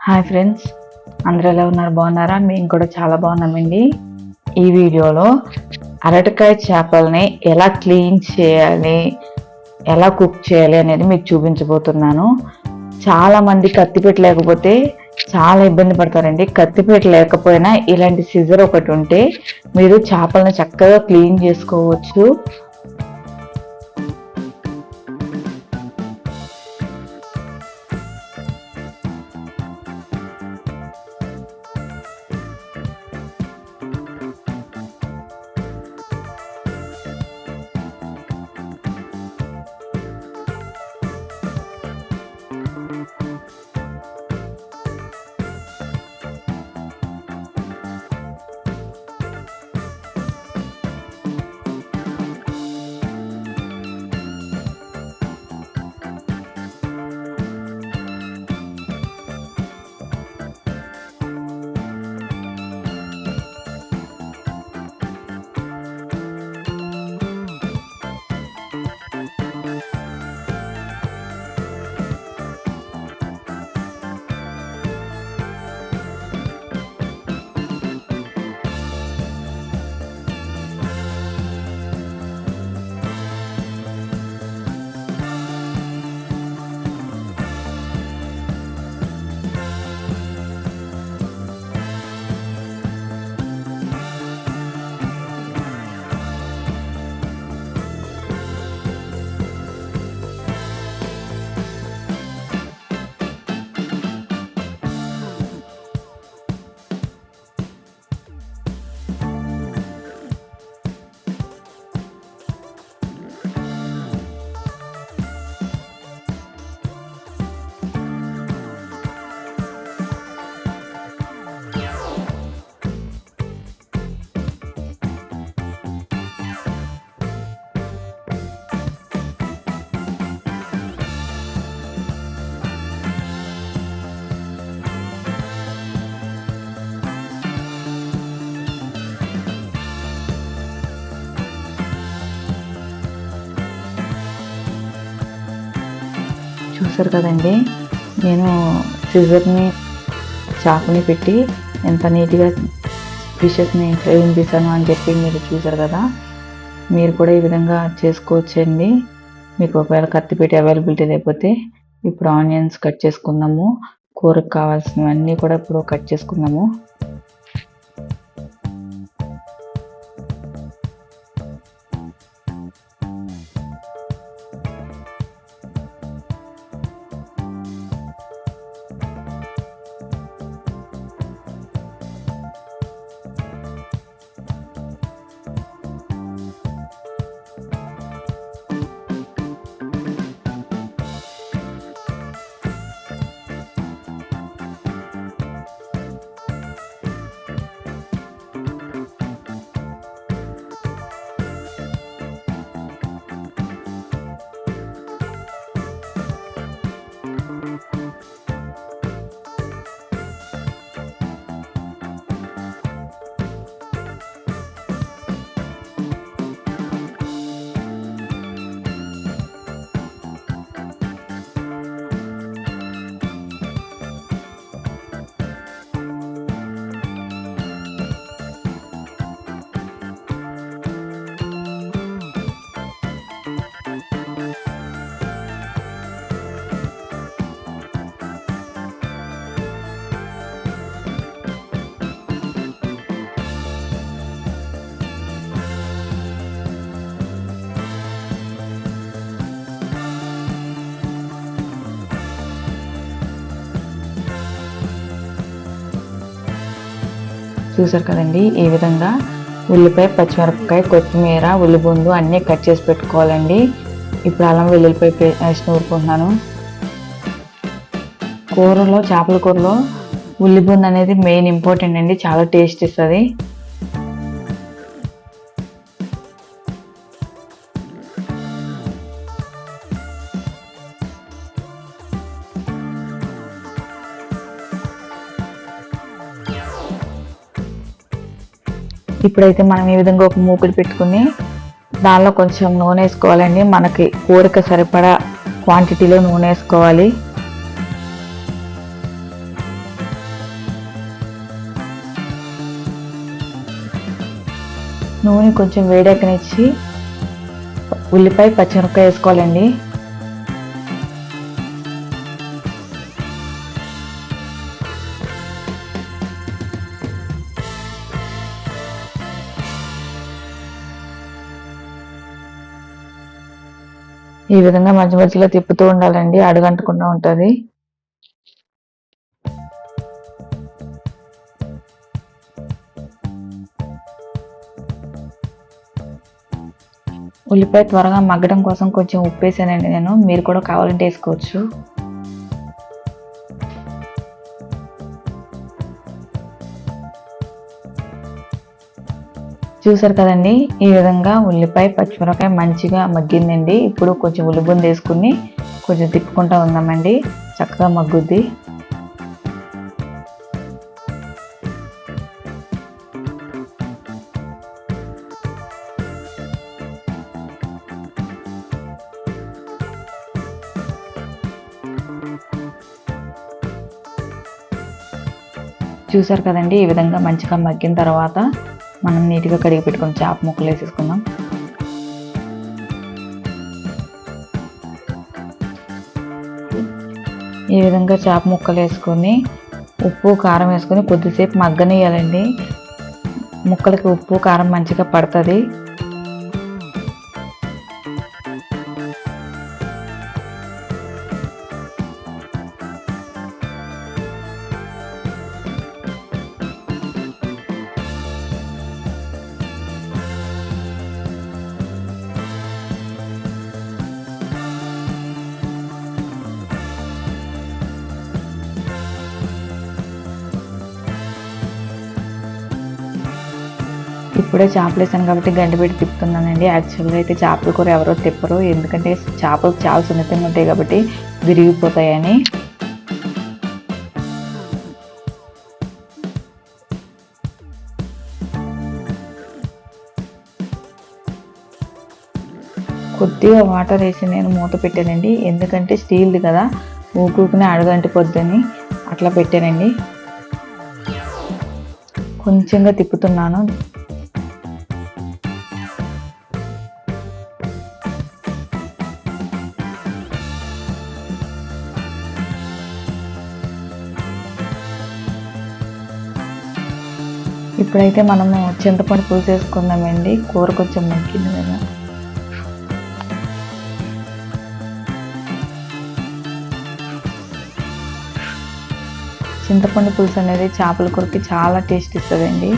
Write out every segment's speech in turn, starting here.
Hi friends, అందరూ ఎలా ఉన్నారు? బాగున్నారా? మేము కూడా చాలా బాగున్నామండి. ఈ వీడియోలో అరటికాయ చేపల్ని ఎలా క్లీన్ చేయాలి, ఎలా కుక్ చేయాలి అనేది మీకు చూపించబోతున్నాను. చాలామంది కత్తిపీట లేకపోతే చాలా ఇబ్బంది పడతారండి. కత్తిపీట లేకపోయినా ఇలాంటి సిజర్ ఒకటి ఉంటే మీరు చేపలను చక్కగా క్లీన్ చేసుకోవచ్చు. చూసారు కదండి, నేను సిజర్ని చాకుని పెట్టి ఎంత నీట్గా ఫిషెస్ని క్లీన్ చేశాను అని చెప్పి మీరు చూసారు కదా. మీరు కూడా ఈ విధంగా చేసుకోవచ్చండి. మీకు ఒకవేళ కత్తిపీట అవైలబిలిటీ లేకపోతే ఇప్పుడు ఆనియన్స్ కట్ చేసుకుందాము. కూరకు కావాల్సినవన్నీ కూడా ఇప్పుడు కట్ చేసుకుందాము. చూసారు కదండి, ఈ విధంగా ఉల్లిపాయ, పచ్చిమిరపకాయ, కొత్తిమీర, ఉల్లిబొందు అన్నీ కట్ చేసి పెట్టుకోవాలండి. ఇప్పుడు అల్లం వెల్లుల్లిపాయ పేస్ట్ నూరుకుంటున్నాను. కూరలో, చేపల కూరలో ఉల్లిబొందు అనేది మెయిన్ ఇంపార్టెంట్ అండి, చాలా టేస్ట్ ఇస్తుంది. ఇప్పుడైతే మనం ఈ విధంగా ఒక మూకుడు పెట్టుకుని దానిలో కొంచెం నూనె వేసుకోవాలండి. మనకి కూరకి సరిపడా క్వాంటిటీలో నూనె వేసుకోవాలి. నూనె కొంచెం వేడెక్కనిచ్చి ఉల్లిపాయ పచ్చిమిరపకాయ వేసుకోవాలండి. ఈ విధంగా మధ్య మధ్యలో తిప్పుతూ ఉండాలండి, అడుగంటకుండా ఉంటుంది. ఉల్లిపాయ త్వరగా మగ్గడం కోసం కొంచెం ఉప్పు వేసానండి నేను, మీరు కూడా కావాలంటే వేసుకోవచ్చు. చూసారు కదండి, ఈ విధంగా ఉల్లిపాయ పచ్చిమిరపకాయ మంచిగా మగ్గిందండి. ఇప్పుడు కొంచెం ఉల్లిబొంద వేసుకుని కొంచెం తిప్పుకుంటూ ఉందామండి, చక్కగా మగ్గుద్ది. చూసారు కదండి, ఈ విధంగా మంచిగా మగ్గిన తర్వాత మనం నీట్గా కడిగి పెట్టుకుని చేప ముక్కలు వేసేసుకుందాం. ఈ విధంగా చేప ముక్కలు వేసుకొని ఉప్పు కారం వేసుకొని కొద్దిసేపు మగ్గనియాలండి. ముక్కలకి ఉప్పు కారం మంచిగా పడుతుంది. ఇప్పుడే చేపలు వేసాను కాబట్టి గంట పెట్టి తిప్పుతున్నానండి. యాక్చువల్గా అయితే చేపల కూర ఎవరో తిప్పరు, ఎందుకంటే చేపలు చాలా సున్నితంగా ఉంటాయి కాబట్టి విరిగిపోతాయని. కొద్దిగా వాటర్ వేసి నేను మూత పెట్టానండి, ఎందుకంటే స్టీల్ది కదా ఊకునే అడుగంటిపోద్దని అట్లా పెట్టానండి. కొంచెంగా తిప్పుతున్నాను. ఇప్పుడైతే మనము చింతపండు పులుసు వేసుకుందామండి, కూర కొంచెం మగ్గింది కదా. చింతపండు పులుసు అనేది చేపల కూరకి చాలా టేస్ట్ ఇస్తుందండి.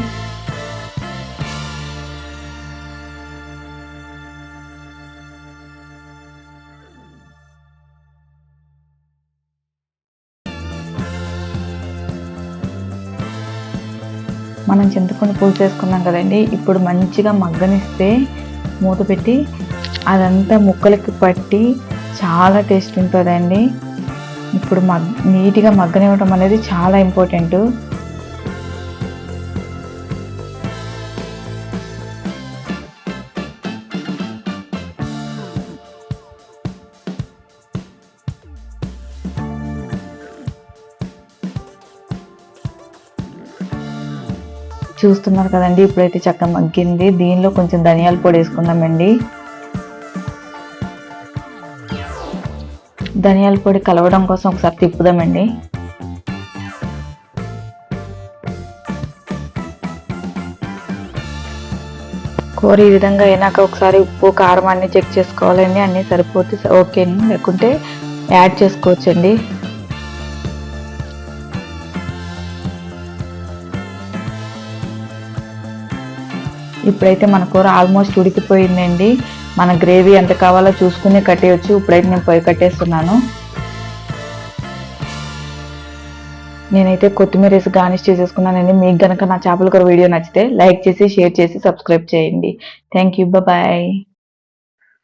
మనం చింతపండు పులుసు వేసుకున్నాం కదండి, ఇప్పుడు మంచిగా మగ్గనిస్తే మూత పెట్టి అదంతా ముక్కలకి పట్టి చాలా టేస్ట్ ఉంటుందండి. ఇప్పుడు నీట్గా మగ్గనివ్వడం అనేది చాలా ఇంపార్టెంట్. చూస్తున్నారు కదండి, ఇప్పుడైతే చక్కగా మగ్గింది. దీనిలో కొంచెం ధనియాల పొడి వేసుకుందామండి. ధనియాల పొడి కలవడం కోసం ఒకసారి తిప్పుదామండి. కూర ఈ విధంగా అయినాక ఒకసారి ఉప్పు కారం అన్నీ చెక్ చేసుకోవాలండి, అన్నీ సరిపోతే ఓకే, లేకుంటే యాడ్ చేసుకోవచ్చండి. ఇప్పుడైతే మన కూర ఆల్మోస్ట్ ఉడికిపోయిందండి. మన గ్రేవీ ఎంత కావాలో చూసుకుని కట్టేయచ్చు. ఇప్పుడైతే నేను పొయ్యి కట్టేస్తున్నాను. నేనైతే కొత్తిమీర వేసి గార్నిష్ చేసేసుకున్నానండి. మీకు కనుక నా చేపల కూర వీడియో నచ్చితే లైక్ చేసి, షేర్ చేసి, సబ్స్క్రైబ్ చేయండి. Thank you, bye.